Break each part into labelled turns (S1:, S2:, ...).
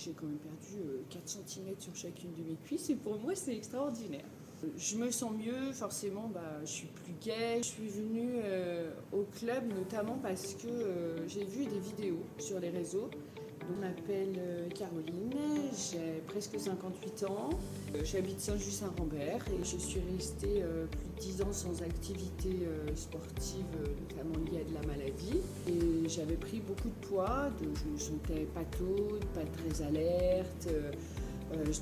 S1: j'ai quand même perdu 4 cm sur chacune de mes cuisses et pour moi c'est extraordinaire. Je me sens mieux, forcément je suis plus gaie. Je suis venue au club notamment parce que j'ai vu des vidéos sur les réseaux. Je m'appelle Caroline, j'ai presque 58 ans, j'habite Saint-Just-Saint-Rambert et je suis restée plus de 10 ans sans activité sportive, notamment liée à de la maladie. Et j'avais pris beaucoup de poids, donc je me sentais pataude, pas très alerte,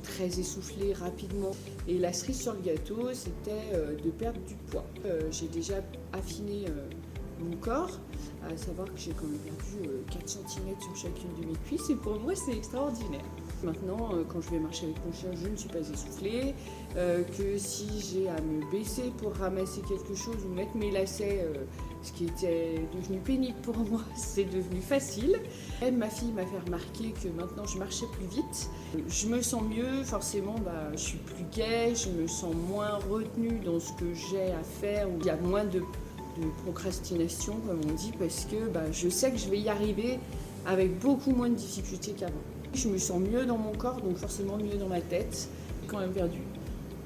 S1: très essoufflée rapidement. Et la cerise sur le gâteau, c'était de perdre du poids. J'ai déjà affiné mon corps, à savoir que j'ai quand même perdu 4 cm sur chacune de mes cuisses et pour moi c'est extraordinaire. Maintenant, quand je vais marcher avec mon chien, je ne suis pas essoufflée, que si j'ai à me baisser pour ramasser quelque chose ou mettre mes lacets, ce qui était devenu pénible pour moi, c'est devenu facile. Et ma fille m'a fait remarquer que maintenant je marchais plus vite. Je me sens mieux, forcément, je suis plus gaie, je me sens moins retenue dans ce que j'ai à faire, où il y a moins de procrastination, comme on dit, parce que je sais que je vais y arriver avec beaucoup moins de difficultés qu'avant. Je me sens mieux dans mon corps, donc forcément mieux dans ma tête. J'ai quand même perdu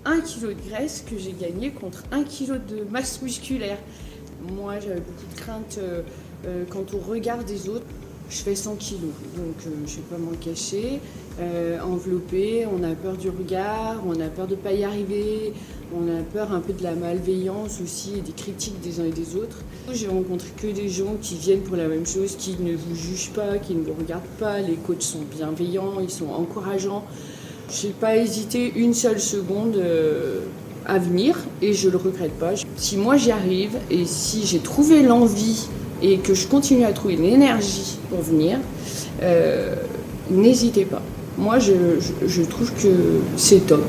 S1: 1 kg de graisse que j'ai gagné contre 1 kg de masse musculaire. Moi, j'avais beaucoup de crainte quand on regarde des autres. Je fais 100 kg, donc je ne vais pas m'en cacher. Enveloppée, on a peur du regard, on a peur de ne pas y arriver, on a peur un peu de la malveillance aussi et des critiques des uns et des autres. J'ai rencontré que des gens qui viennent pour la même chose, qui ne vous jugent pas, qui ne vous regardent pas. Les coachs sont bienveillants, ils sont encourageants. Je n'ai pas hésité une seule seconde à venir et je ne le regrette pas. Si moi j'y arrive et si j'ai trouvé l'envie et que je continue à trouver l'énergie pour venir, n'hésitez pas. Moi, je trouve que c'est top.